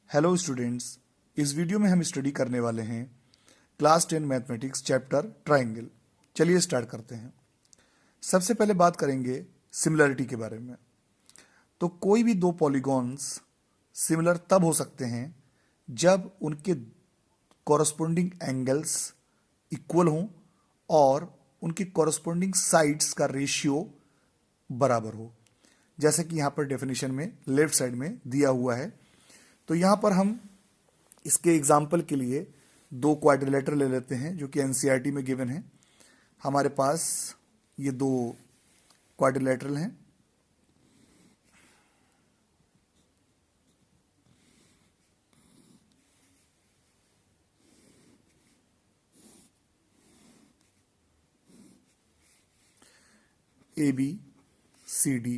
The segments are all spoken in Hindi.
हेलो स्टूडेंट्स, इस वीडियो में हम स्टडी करने वाले हैं क्लास 10 मैथमेटिक्स चैप्टर ट्राइंगल। चलिए स्टार्ट करते हैं। सबसे पहले बात करेंगे सिमिलरिटी के बारे में। तो कोई भी दो पॉलीगॉन्स सिमिलर तब हो सकते हैं जब उनके कॉरस्पॉन्डिंग एंगल्स इक्वल हों और उनकी कॉरस्पॉन्डिंग साइड्स का रेशियो बराबर हो, जैसे कि यहाँ पर डेफिनेशन में लेफ्ट साइड में दिया हुआ है। तो यहाँ पर हम इसके एग्जाम्पल के लिए दो क्वाड्रिलेटरल ले लेते हैं जो कि एनसीईआरटी में गिवन है। हमारे पास ये दो क्वाड्रिलेटरल हैं। ए बी सी डी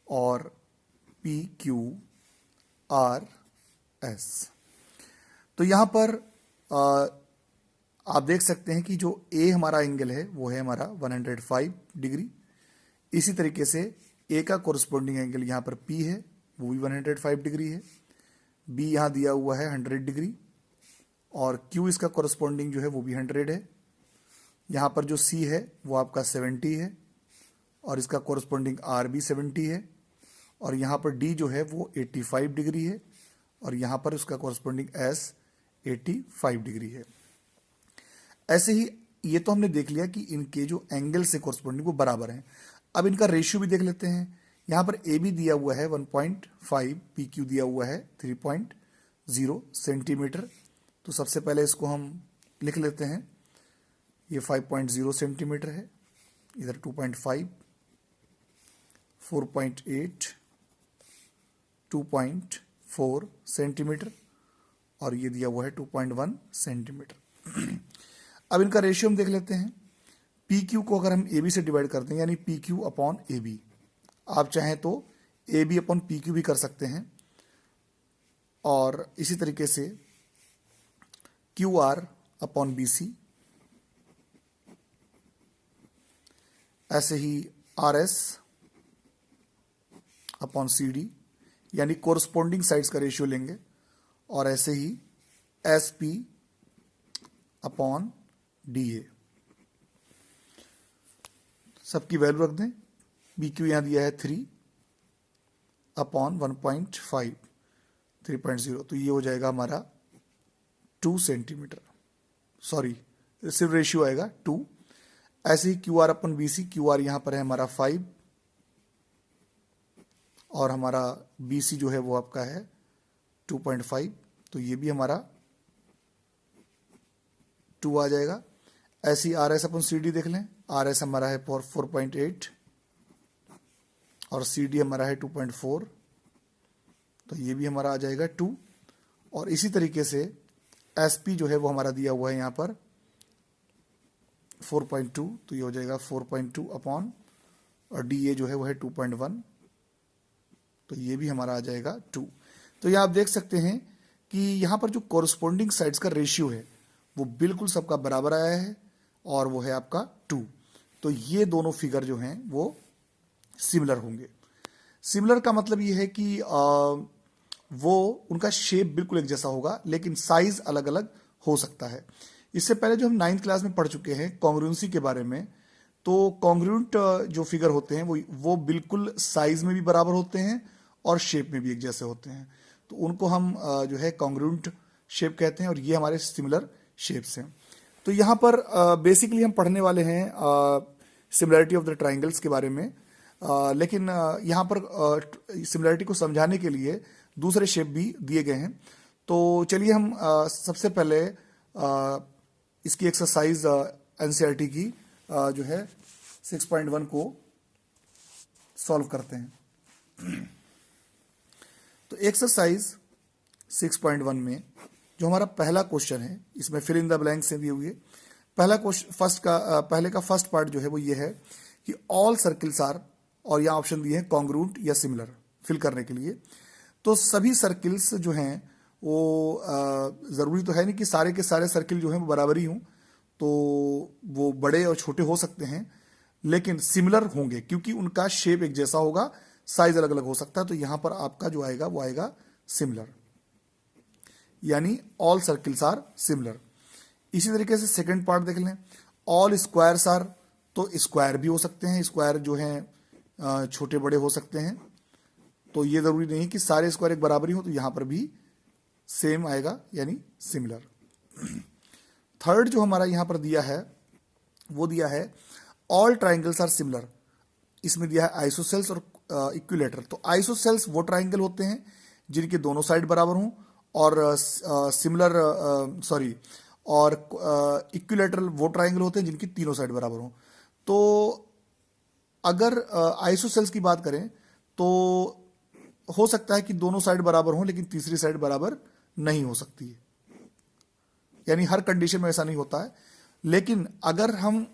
और पी क्यू आर एस। तो यहाँ पर आप देख सकते हैं कि जो ए हमारा एंगल है वो है हमारा 105 डिग्री। इसी तरीके से ए का कोरस्पॉन्डिंग एंगल यहाँ पर पी है, वो भी 105 डिग्री है। बी यहाँ दिया हुआ है 100 डिग्री और क्यू इसका कोरस्पॉन्डिंग जो है वो भी 100 है। यहाँ पर जो सी है वो आपका 70 है और इसका कोरस्पॉन्डिंग आर भी 70 है। और यहाँ पर डी जो है वो 85 डिग्री है और यहाँ पर उसका कॉरस्पॉन्डिंग एस 85 डिग्री है। ऐसे ही ये तो हमने देख लिया कि इनके जो एंगल से कॉरस्पॉन्डिंग वो बराबर हैं। अब इनका रेशियो भी देख लेते हैं। यहाँ पर ए बी दिया हुआ है 1.5, पी क्यू दिया हुआ है 3.0 सेंटीमीटर। तो सबसे पहले इसको हम लिख लेते हैं। ये 5.0 सेंटीमीटर है, इधर 2.5, 4.8, 2.4 सेंटीमीटर और ये दिया हुआ है 2.1 सेंटीमीटर। अब इनका रेशियो हम देख लेते हैं। पी क्यू को अगर हम ए बी से डिवाइड करते हैं, यानी P Q upon A B, आप चाहें तो A B upon P Q भी कर सकते हैं। और इसी तरीके से Q R upon B C, ऐसे ही R S upon C D, यानी कोरस्पॉन्डिंग साइड्स का रेशियो लेंगे। और ऐसे ही S P upon D A, सबकी वैल्यू रख दें। बी क्यू यहाँ दिया है 3 अपॉन 1.5, 3.0, तो ये हो जाएगा हमारा 2 सेंटीमीटर। सॉरी, सिर्फ रेशियो आएगा 2। ऐसे ही क्यू आर अपन बी सी, क्यू आर यहाँ पर है हमारा 5 और हमारा बी सी जो है वो आपका है 2.5, तो ये भी हमारा 2 आ जाएगा। ऐसे ही R S upon C D देख लें। आर एस हमारा है 4.8 और सी डी हमारा है 2.4, तो ये भी हमारा आ जाएगा 2। और इसी तरीके से एस पी जो है वो हमारा दिया हुआ है यहाँ पर 4.2, तो ये हो जाएगा 4.2 अपॉन, और डी ए जो है वो है 2.1, तो ये भी हमारा आ जाएगा 2। तो ये आप देख सकते हैं कि यहाँ पर जो कॉरस्पॉन्डिंग साइड्स का रेशियो है वो बिल्कुल सबका बराबर आया है और वो है आपका 2। तो ये दोनों फिगर जो हैं वो सिमिलर होंगे। सिमिलर का मतलब ये है कि वो उनका शेप बिल्कुल एक जैसा होगा, लेकिन साइज अलग अलग हो सकता है। इससे पहले जो हम 9th क्लास में पढ़ चुके हैं कॉन्ग्रुएंसी के बारे में, तो कॉन्ग्रुएंट जो फिगर होते हैं वो बिल्कुल साइज में भी बराबर होते हैं और शेप में भी एक जैसे होते हैं। तो उनको हम जो है कॉन्ग्रुएंट शेप कहते हैं और ये हमारे सिमिलर शेप्स हैं। तो यहाँ पर बेसिकली हम पढ़ने वाले हैं सिमिलरिटी ऑफ द ट्राइंगल्स के बारे में, लेकिन यहाँ पर सिमिलरिटी को समझाने के लिए दूसरे शेप भी दिए गए हैं। तो चलिए हम सबसे पहले इसकी एक्सरसाइज एनसीईआरटी की जो है 6.1 को सॉल्व करते हैं। तो एक्सरसाइज 6.1 में जो हमारा पहला क्वेश्चन है, इसमें फिल इन द ब्लैंक से दी हुई है। पहला क्वेश्चन पहले का फर्स्ट पार्ट जो है वो ये है कि ऑल सर्किल्स आर, और यहाँ ऑप्शन दिए हैं कॉन्ग्रुएंट या सिमिलर फिल करने के लिए। तो सभी सर्किल्स जो हैं वो ज़रूरी तो है नहीं कि सारे के सारे सर्किल जो हैं वो बराबर ही हों, तो वो बड़े और छोटे हो सकते हैं, लेकिन सिमिलर होंगे क्योंकि उनका शेप एक जैसा होगा, साइज अलग अलग हो सकता है। तो यहाँ पर आपका जो आएगा वो आएगा सिमिलर, यानी ऑल सर्किल्स आर सिमिलर। इसी तरीके से सेकंड पार्ट देख लें, ऑल स्क्वायर्स आर, तो स्क्वायर भी हो सकते हैं, स्क्वायर जो हैं छोटे बड़े हो सकते हैं, तो ये जरूरी नहीं कि सारे स्क्वायर एक बराबर ही हो, तो यहां पर भी सेम आएगा यानी सिमिलर। थर्ड जो हमारा यहां पर दिया है वो दिया है ऑल ट्राइंगल्स आर सिमिलर। इसमें दिया है आइसोसेल्स और इक्विलेटरल। तो आइसोसेल्स वो ट्राइंगल होते हैं जिनके दोनों साइड बराबर हों, और सिमिलर सॉरी और इक्विलेटरल वो ट्राइंगल होते हैं जिनकी तीनों साइड बराबर हों। तो अगर आइसोसेल्स की बात करें तो हो सकता है कि दोनों साइड बराबर हों लेकिन तीसरी साइड बराबर नहीं हो सकती है, यानी हर कंडीशन में ऐसा नहीं होता है। लेकिन अगर हम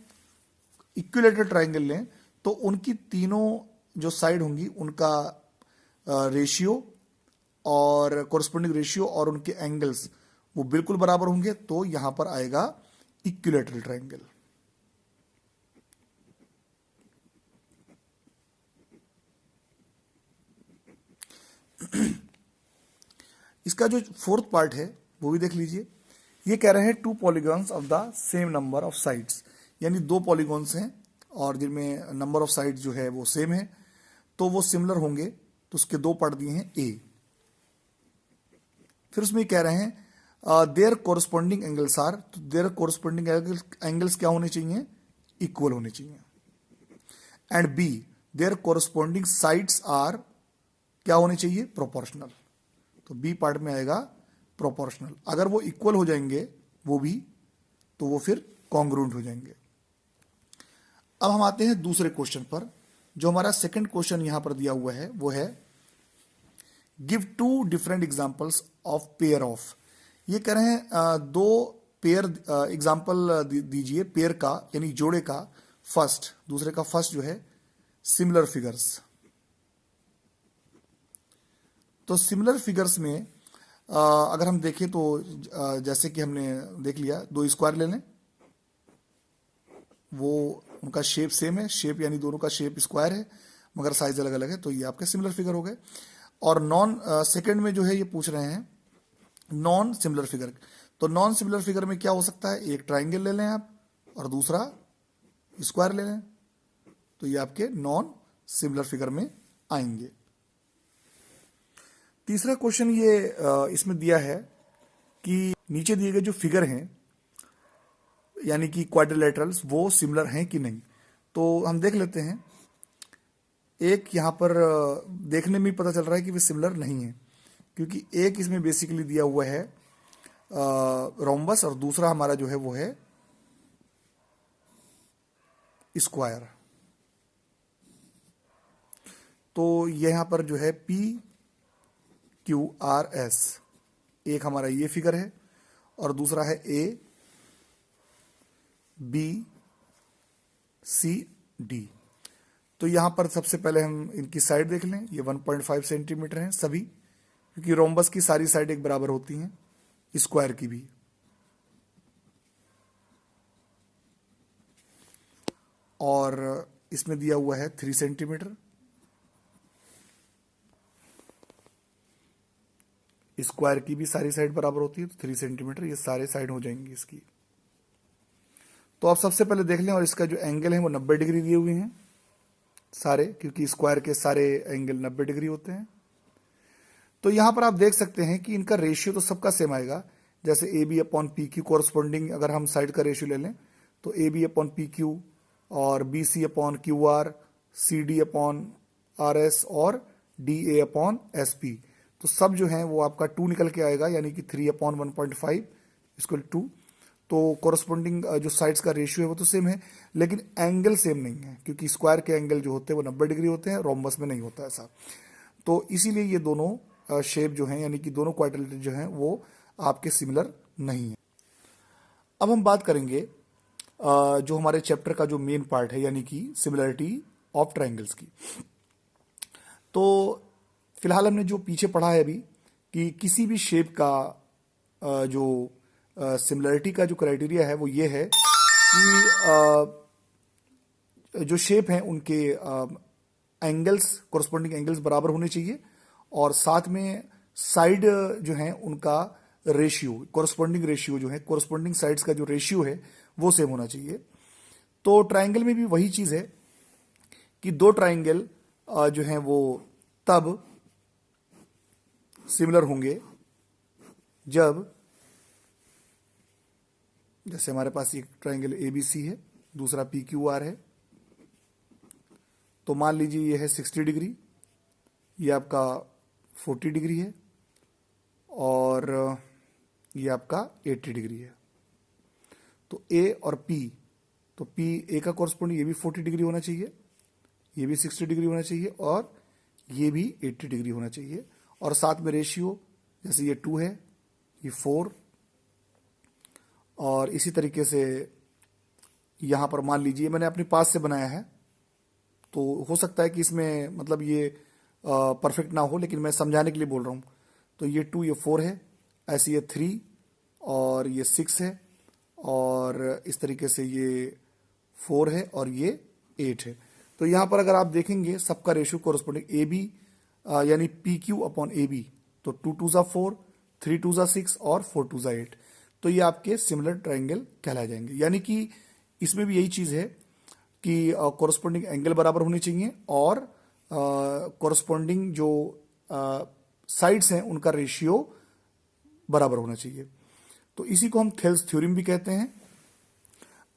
इक्विलेटरल ट्राइंगल लें तो उनकी तीनों जो साइड होंगी उनका रेशियो और कोरस्पोंडिंग रेशियो और उनके एंगल्स वो बिल्कुल बराबर होंगे, तो यहां पर आएगा इक्विलेटरल ट्राइंगल। इसका जो फोर्थ पार्ट है वो भी देख लीजिए। ये कह रहे हैं two polygons of the same number of sides, यानी दो पॉलीगॉन्स हैं और जिनमें नंबर ऑफ साइड्स जो है वो सेम है, तो वो सिमिलर होंगे। तो उसके दो पार्ट दिए हैं ए। फिर उसमें कह रहे हैं देयर कोरस्पोंडिंग एंगल्स आर, तो देयर कोरस्पोंडिंग एंगल्स क्या होने चाहिए, इक्वल होने चाहिए। And B their corresponding sides are क्या होने चाहिए, प्रोपोर्शनल। तो बी पार्ट में आएगा प्रोपोर्शनल। अगर वो इक्वल हो जाएंगे वो भी, तो वो फिर कॉन्ग्रुएंट हो जाएंगे। अब हम आते हैं दूसरे क्वेश्चन पर। जो हमारा सेकंड क्वेश्चन यहां पर दिया हुआ है वो है give two different examples of pair of. ये कह रहे हैं दो पेयर एग्जांपल दीजिए पेयर का, यानी जोड़े का फर्स्ट, दूसरे का फर्स्ट जो है सिमिलर फिगर्स। तो सिमिलर फिगर्स में अगर हम देखें तो जैसे कि हमने देख लिया, दो स्क्वायर ले लें, वो उनका शेप सेम है, शेप यानी दोनों का शेप स्क्वायर है मगर साइज अलग अलग है, तो ये आपके सिमिलर फिगर हो गए। और नॉन सेकंड में जो है ये पूछ रहे हैं नॉन सिमिलर फिगर। तो नॉन सिमिलर फिगर में क्या हो सकता है, एक ट्राइंगल ले लें आप और दूसरा स्क्वायर ले लें, तो ये आपके नॉन सिमिलर फिगर में आएंगे। तीसरा क्वेश्चन ये इसमें दिया है कि नीचे दिए गए जो फिगर हैं यानी कि क्वाड्रिलेटरल्स वो सिमिलर हैं कि नहीं। तो हम देख लेते हैं। एक यहां पर देखने में पता चल रहा है कि वे सिमिलर नहीं है, क्योंकि एक इसमें बेसिकली दिया हुआ है रोम्बस और दूसरा हमारा जो है वो है स्क्वायर। तो यहां पर जो है पी क्यू आर एस, एक हमारा ये फिगर है और दूसरा है ए बी सी डी। तो यहां पर सबसे पहले हम इनकी साइड देख लें। ये 1.5 सेंटीमीटर हैं सभी, क्योंकि रोम्बस की सारी साइड एक बराबर होती हैं, स्क्वायर की भी। और इसमें दिया हुआ है 3 सेंटीमीटर। स्क्वायर की भी सारी साइड बराबर होती है, तो 3 सेंटीमीटर ये सारे साइड हो जाएंगी इसकी। तो आप सबसे पहले देख लें, और इसका जो एंगल है वो 90 डिग्री दिए हुए हैं सारे, क्योंकि स्क्वायर के सारे एंगल 90 डिग्री होते हैं। तो यहां पर आप देख सकते हैं कि इनका रेशियो तो सबका सेम आएगा। जैसे A B upon P Q corresponding अगर हम साइड का रेशियो ले लें तो A B upon P Q और B C upon Q R, C D upon R S और D A upon S P, तो सब जो है वो आपका 2 निकल के आएगा, यानी कि 3 अपॉन 1.5 इक्वल 2। तो कोरस्पोंडिंग जो साइड्स का रेशियो है वो तो सेम है, लेकिन एंगल सेम नहीं है, क्योंकि स्क्वायर के एंगल जो होते हैं वो 90 डिग्री होते हैं, रोम्बस में नहीं होता ऐसा। तो इसीलिए ये दोनों शेप जो हैं यानी कि दोनों क्वाड्रिलेटरल जो हैं वो आपके सिमिलर नहीं है। अब हम बात करेंगे जो हमारे चैप्टर का जो मेन पार्ट है यानी कि सिमिलरिटी ऑफ ट्राइंगल्स की। तो फिलहाल हमने जो पीछे पढ़ा है अभी कि किसी भी शेप का जो सिमिलरिटी का जो क्राइटेरिया है वो ये है कि जो शेप हैं उनके एंगल्स, कोरस्पोंडिंग एंगल्स बराबर होने चाहिए, और साथ में साइड जो है उनका रेशियो, कोरस्पॉन्डिंग रेशियो जो है, कोरस्पॉन्डिंग साइड्स का जो रेशियो है वो सेम होना चाहिए। तो ट्राइंगल में भी वही चीज है कि दो ट्राइंगल जो है वो तब सिमिलर होंगे जब, जैसे हमारे पास एक ट्राइंगल एबीसी है, दूसरा PQR है, तो मान लीजिए ये है 60 डिग्री, ये आपका 40 डिग्री है, और ये आपका 80 डिग्री है। तो A और P, तो P A का कॉरस्पॉन्डिंग, ये भी 40 डिग्री होना चाहिए, ये भी 60 डिग्री होना चाहिए, और ये भी 80 डिग्री होना चाहिए। और साथ में रेशियो, जैसे ये 2 है, ये 4, और इसी तरीके से यहां पर मान लीजिए मैंने अपने पास से बनाया है, तो हो सकता है कि इसमें मतलब ये परफेक्ट ना हो, लेकिन मैं समझाने के लिए बोल रहा हूं। तो ये 2, ये 4 है, ऐसे ये 3 और ये 6 है, और इस तरीके से ये 4 है और ये 8 है। तो यहां पर अगर आप देखेंगे सबका रेशियो कोरस्पॉन्डिंग ए बी, यानी PQ अपॉन AB, तो 2 2 जा 4, 3 2 जा 6 और 4 2 जा 8, तो ये आपके सिमिलर ट्राइंगल कहलाए जाएंगे। यानी कि इसमें भी यही चीज है कि कोरस्पॉन्डिंग एंगल बराबर होने चाहिए, और कोरस्पॉन्डिंग जो साइड्स हैं उनका रेशियो बराबर होना चाहिए। तो इसी को हम थेल्स थ्योरम भी कहते हैं।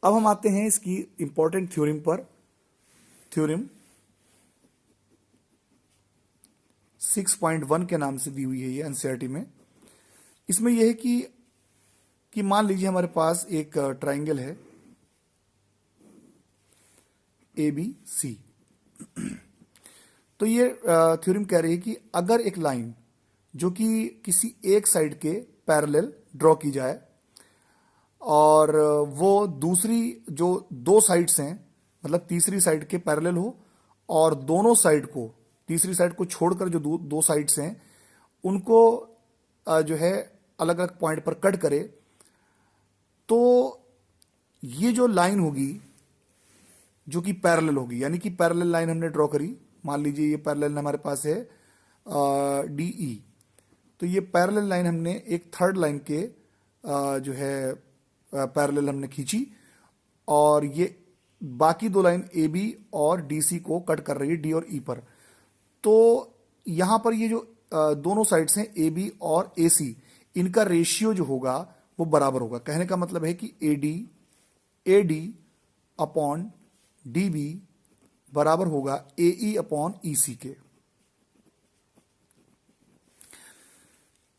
अब हम आते हैं इसकी इंपॉर्टेंट थ्योरम पर। थ्योरम 6.1 के नाम से दी हुई है ये एनसीईआरटी में। इसमें यह है कि मान लीजिए हमारे पास एक ट्राइंगल है ABC। तो ये थ्योरम कह रही है कि अगर एक लाइन जो कि किसी एक साइड के पैरेलल ड्रॉ की जाए, और वो दूसरी जो दो साइड्स हैं, मतलब तीसरी साइड के पैरेलल हो, और दोनों साइड को, तीसरी साइड को छोड़कर जो दो साइड्स हैं उनको जो है अलग अलग पॉइंट पर कट करे, तो ये जो लाइन होगी जो कि पैरेलल होगी, यानी कि पैरेलल लाइन हमने ड्रॉ करी, मान लीजिए ये पैरेलल हमारे पास है DE, तो ये पैरेलल लाइन हमने एक थर्ड लाइन के जो है पैरेलल हमने खींची, और ये बाकी दो लाइन AB और DC को कट कर रही है D और E पर। तो यहां पर ये जो दोनों साइड्स हैं AB और AC, इनका रेशियो जो होगा वो बराबर होगा। कहने का मतलब है कि AD अपॉन DB बराबर होगा AE अपॉन EC के।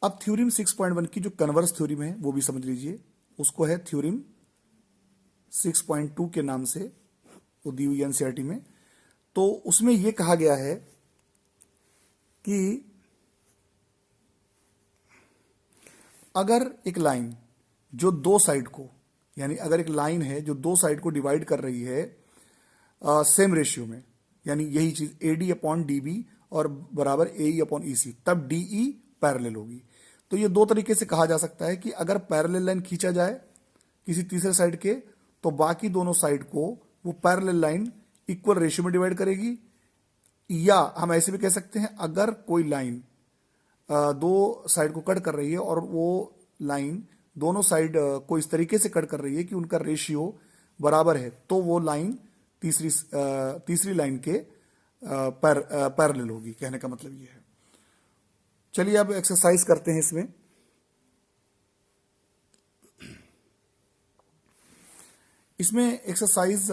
अब थ्योरम 6.1 की जो कन्वर्स थ्योरम है वो भी समझ लीजिए, उसको है थ्योरम 6.2 के नाम से वो दी हुई एनसीईआरटी में। तो उसमें यह कहा गया है कि अगर एक लाइन जो दो साइड को, यानी अगर एक लाइन है जो दो साइड को डिवाइड कर रही है सेम रेशियो में, यानी यही चीज AD अपॉन DB और बराबर AE अपॉन EC, तब DE पैरेलल होगी। तो ये दो तरीके से कहा जा सकता है कि अगर पैरेलल लाइन खींचा जाए किसी तीसरे साइड के, तो बाकी दोनों साइड को वो पैरेलल लाइन इक्वल रेशियो में डिवाइड करेगी, या हम ऐसे भी कह सकते हैं अगर कोई लाइन दो साइड को कट कर रही है और वो लाइन दोनों साइड को इस तरीके से कट कर रही है कि उनका रेशियो बराबर है, तो वो लाइन तीसरी लाइन के पैरेलल होगी। कहने का मतलब ये है। चलिए अब एक्सरसाइज करते हैं इसमें। इसमें एक्सरसाइज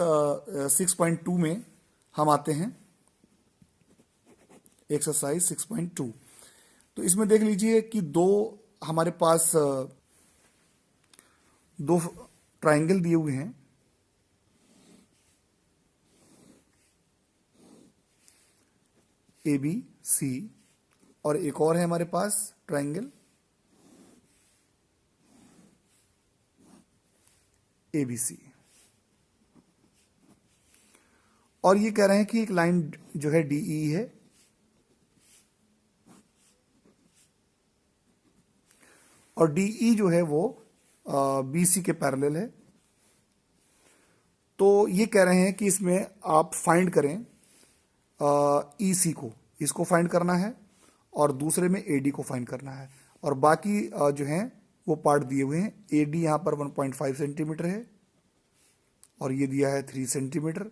6.2 में हम आते हैं। एक्सरसाइज 6.2, तो इसमें देख लीजिए कि हमारे पास दो ट्राइंगल दिए हुए हैं, ABC, और एक और है हमारे पास ट्राइंगल ABC, और ये कह रहे हैं कि एक लाइन जो है DE है, और DE जो है वो BC के पैरेलल है। तो ये कह रहे हैं कि इसमें आप फाइंड करें EC को, इसको फाइंड करना है, और दूसरे में AD को फाइंड करना है। और बाकी जो हैं वो पार्ट दिए हुए हैं। AD यहाँ पर 1.5 सेंटीमीटर है और ये दिया है 3 सेंटीमीटर,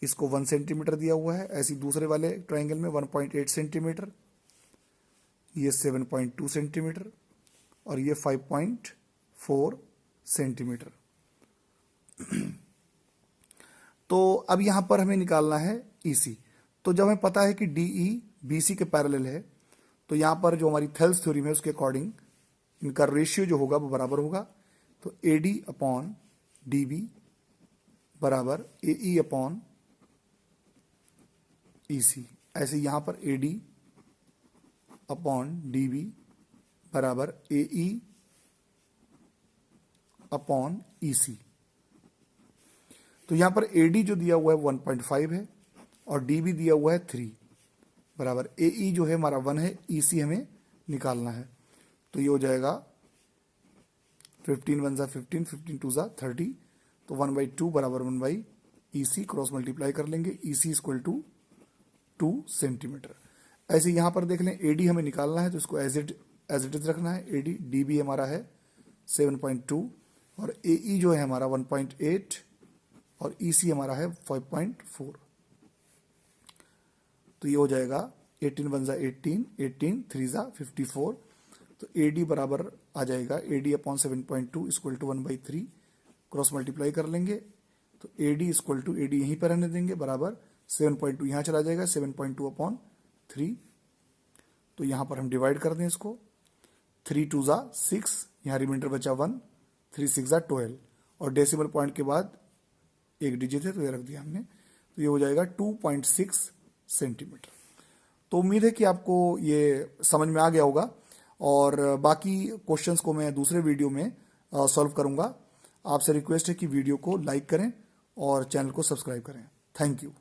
इसको 1 सेंटीमीटर दिया हुआ है। ऐसी दूसरे वाले ट्राइंगल में 1.8 सेंटीमीटर, ये 7.2 सेंटीमीटर और ये 5.4 सेंटीमीटर। तो अब यहां पर हमें निकालना है EC। तो जब हमें पता है कि DE BC के पैरेलल है, तो यहां पर जो हमारी थेल्स थ्योरम है उसके अकॉर्डिंग इनका रेशियो जो होगा वो बराबर होगा। तो AD अपॉन DB बराबर AE अपॉन EC। ऐसे यहां पर AD अपॉन DB बराबर AE अपॉन EC। तो यहां पर AD जो दिया हुआ है 1.5 है और DB दिया हुआ है 3 बराबर AE जो है हमारा 1 है, EC हमें निकालना है। तो ये हो जाएगा 15 1 जा 15, 15 2 जा 30, तो 1/2 बराबर 1/EC क्रॉस मल्टीप्लाई कर लेंगे। EC equal to 2 centimetre. ऐसे यहां पर देख लें AD हमें निकालना है तो इसको एज इट इज रखना है। AD DB हमारा है 7.2 और AE जो है हमारा 1.8 और EC हमारा है 5.4। तो ये हो जाएगा 18 1 जा 18, 18 3 जा 54। तो AD बराबर आ जाएगा AD upon 7.2 equal to 1/3 cross multiply कर लेंगे। तो AD इक्वल टू AD यहीं पर रहने देंगे बराबर 7.2 यहां चला जाएगा 7.2 अपॉन 3। तो यहां पर हम डिवाइड कर दें इसको। 3 2 जा 6, यहां रिमाइंडर बचा 1, 3 6 जा 12 और डेसिमल पॉइंट के बाद एक डिजिट है तो ये रख दिया हमने। तो ये हो जाएगा 2.6 सेंटीमीटर। तो उम्मीद है कि आपको ये समझ में आ गया होगा और बाकी क्वेश्चंस को मैं दूसरे वीडियो में सॉल्व करूंगा। आपसे रिक्वेस्ट है कि वीडियो को लाइक करें और चैनल को सब्सक्राइब करें। Thank you.